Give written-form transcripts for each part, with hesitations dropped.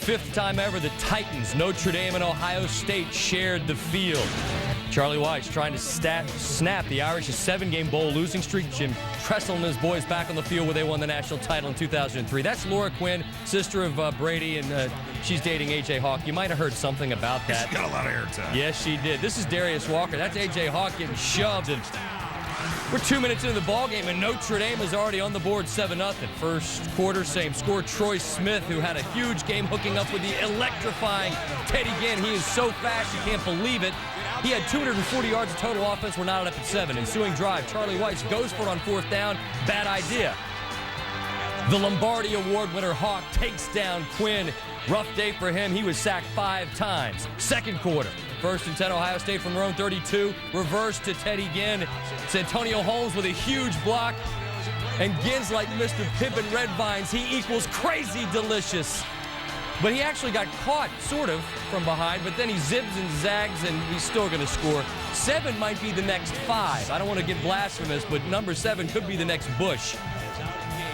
Fifth time ever, the Titans, Notre Dame, and Ohio State shared the field. Charlie Weiss trying to snap the Irish's 7-game bowl losing streak. Jim Tressel and his boys back on the field where they won the national title in 2003. That's Laura Quinn, sister of Brady, and she's dating A.J. Hawk. You might have heard something about that. She's got a lot of airtime. Yes, she did. This is Darius Walker. That's A.J. Hawk getting shoved. And we're 2 minutes into the ball game, and Notre Dame is already on the board 7-0. First quarter, same score. Troy Smith, who had a huge game hooking up with the electrifying Teddy Ginn. He is so fast, you can't believe it. He had 240 yards of total offense. We're not up at 7. Ensuing drive, Charlie Weiss goes for it on 4th down. Bad idea. The Lombardi Award winner Hawk takes down Quinn. Rough day for him. He was sacked 5 times. Second quarter, 1st and 10, Ohio State from their own 32. Reverse to Teddy Ginn. It's Antonio Holmes with a huge block. And Ginn's like Mr. Pippin Red Vines. He equals crazy delicious. But he actually got caught, sort of, from behind, but then he zips and zags, and he's still going to score. 7 might be the next 5. I don't want to get blasphemous, but number 7 could be the next Bush.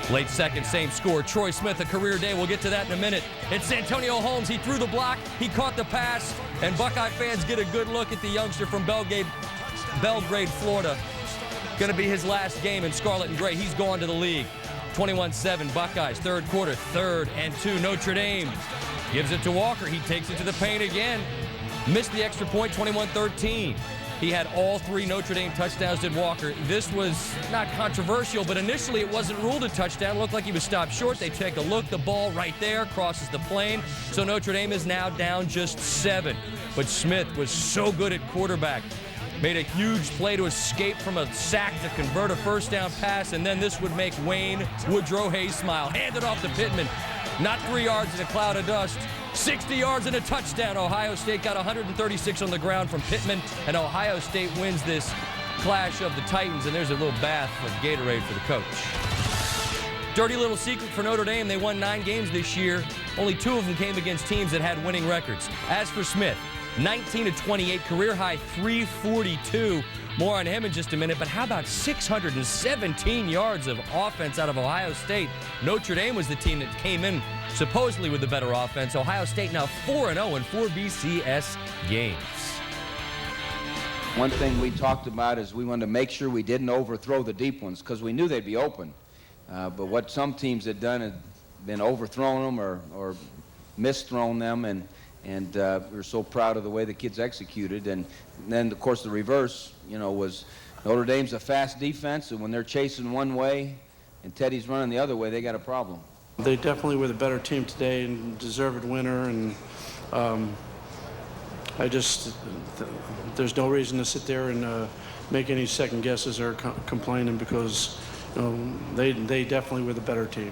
Late second, same score. Troy Smith, a career day. We'll get to that in a minute. It's Antonio Holmes. He threw the block. He caught the pass. And Buckeye fans get a good look at the youngster from Belgrade, Florida. Going to be his last game in scarlet and gray. He's gone to the league. 21-7 Buckeyes, third quarter, 3rd and 2. Notre Dame gives it to Walker. He takes it to the paint again. Missed the extra point, 21-13. He had all 3 Notre Dame touchdowns, did Walker. This was not controversial, but initially it wasn't ruled a touchdown. It looked like he was stopped short. They take a look. The ball right there crosses the plane. So Notre Dame is now down just 7. But Smith was so good at quarterback. Made a huge play to escape from a sack to convert a 1st down pass, and then this would make Wayne Woodrow Hayes smile. Handed off to Pittman. Not 3 yards in a cloud of dust. 60 yards and a touchdown. Ohio State got 136 on the ground from Pittman, and Ohio State wins this clash of the Titans, and there's a little bath of Gatorade for the coach. Dirty little secret for Notre Dame, they won 9 games this year. Only 2 of them came against teams that had winning records. As for Smith, 19-28, career high 342. More on him in just a minute, but how about 617 yards of offense out of Ohio State? Notre Dame was the team that came in supposedly with the better offense. Ohio State now 4-0 in 4 BCS games. One thing we talked about is we wanted to make sure we didn't overthrow the deep ones because we knew they'd be open. But what some teams had done had been overthrown them or misthrown them, and we were so proud of the way the kids executed. And then, of course, the reverse, was Notre Dame's a fast defense, and when they're chasing one way and Teddy's running the other way, they got a problem. They definitely were the better team today and deserved winner. And there's no reason to sit there and make any second guesses or complaining because they definitely were the better team.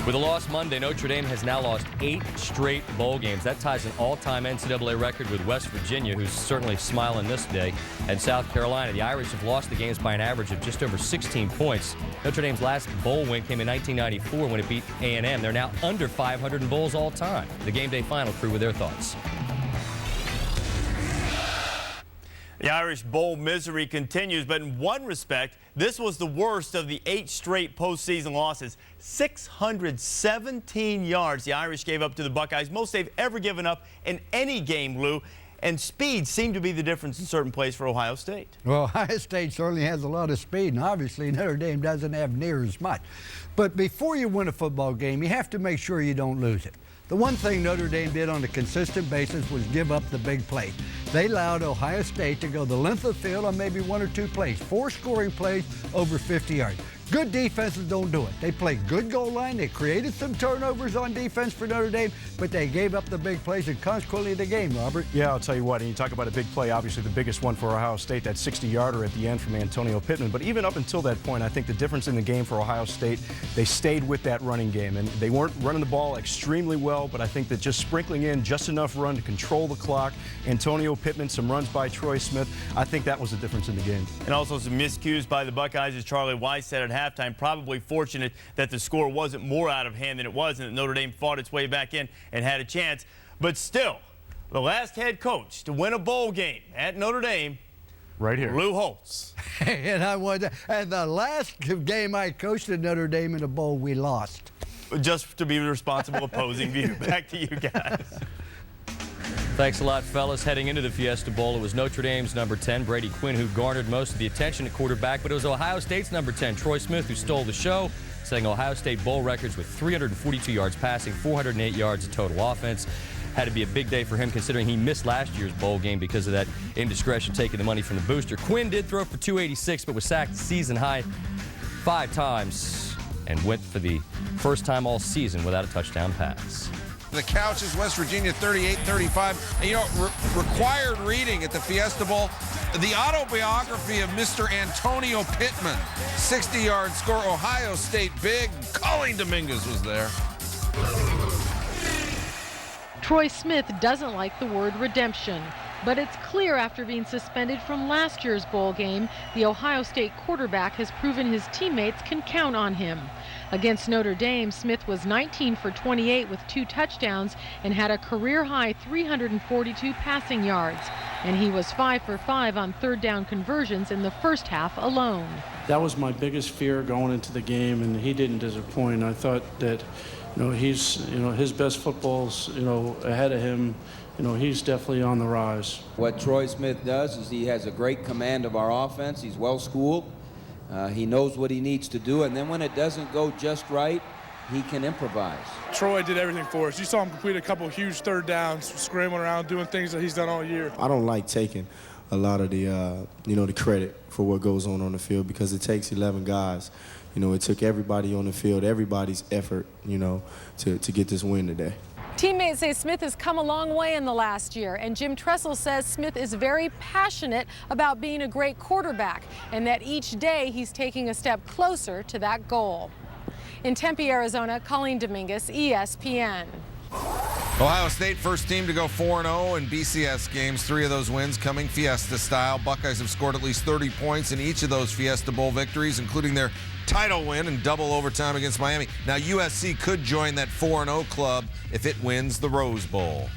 With a loss Monday, Notre Dame has now lost 8 straight bowl games. That ties an all-time NCAA record with West Virginia, who's certainly smiling this day, and South Carolina. The Irish have lost the games by an average of just over 16 points. Notre Dame's last bowl win came in 1994 when it beat A&M. They're now under 500 in bowls all time. The Game Day Final crew with their thoughts. The Irish bowl misery continues, but in one respect, this was the worst of the 8 straight postseason losses. 617 yards the Irish gave up to the Buckeyes, most they've ever given up in any game, Lou. And speed seemed to be the difference in certain plays for Ohio State. Well, Ohio State certainly has a lot of speed, and obviously Notre Dame doesn't have near as much. But before you win a football game, you have to make sure you don't lose it. The one thing Notre Dame did on a consistent basis was give up the big play. They allowed Ohio State to go the length of the field on maybe 1 or 2 plays, 4 scoring plays over 50 yards. Good defenses don't do it. They played good goal line. They created some turnovers on defense for Notre Dame, but they gave up the big plays and consequently the game, Robert. Yeah, I'll tell you what, and you talk about a big play, obviously the biggest one for Ohio State, that 60-yarder at the end from Antonio Pittman. But even up until that point, I think the difference in the game for Ohio State, they stayed with that running game. And they weren't running the ball extremely well, but I think that just sprinkling in just enough run to control the clock, Antonio Pittman, some runs by Troy Smith, I think that was the difference in the game. And also some miscues by the Buckeyes, as Charlie Weiss said at halftime. Probably fortunate that the score wasn't more out of hand than it was and that Notre Dame fought its way back in and had a chance. But still, the last head coach to win a bowl game at Notre Dame, right here, Lou Holtz. And the last game I coached at Notre Dame in a bowl, we lost. just to be the responsible opposing view. Back to you guys. Thanks a lot, fellas. Heading into the Fiesta Bowl, it was Notre Dame's number 10, Brady Quinn, who garnered most of the attention at quarterback, but it was Ohio State's number 10, Troy Smith, who stole the show, setting Ohio State bowl records with 342 yards passing, 408 yards of total offense. Had to be a big day for him considering he missed last year's bowl game because of that indiscretion taking the money from the booster. Quinn did throw for 286, but was sacked season high 5 times and went for the first time all season without a touchdown pass. The couch is West Virginia 38-35. And, you know, required reading at the Fiesta Bowl, the autobiography of Mr. Antonio Pittman. 60-yard score, Ohio State big. Colleen Dominguez was there. Troy Smith doesn't like the word redemption, but it's clear after being suspended from last year's bowl game, the Ohio State quarterback has proven his teammates can count on him. Against Notre Dame, Smith was 19 for 28 with 2 touchdowns and had a career-high 342 passing yards. And he was 5 for 5 on third down conversions in the first half alone. That was my biggest fear going into the game, and he didn't disappoint. I thought that, you know, his best football's, ahead of him. He's definitely on the rise. What Troy Smith does is he has a great command of our offense. He's well schooled. He knows what he needs to do, and then when it doesn't go just right, he can improvise. Troy did everything for us. You saw him complete a couple huge third downs, scrambling around, doing things that he's done all year. I don't like taking a lot of the, the credit for what goes on the field because it takes 11 guys. It took everybody on the field, everybody's effort, to get this win today. Teammates say Smith has come a long way in the last year, and Jim Tressel says Smith is very passionate about being a great quarterback and that each day he's taking a step closer to that goal. In Tempe, Arizona, Colleen Dominguez, ESPN. Ohio State, first team to go 4-0 in BCS games. 3 of those wins coming Fiesta style. Buckeyes have scored at least 30 points in each of those Fiesta Bowl victories, including their title win in double overtime against Miami. Now USC could join that 4-0 club if it wins the Rose Bowl.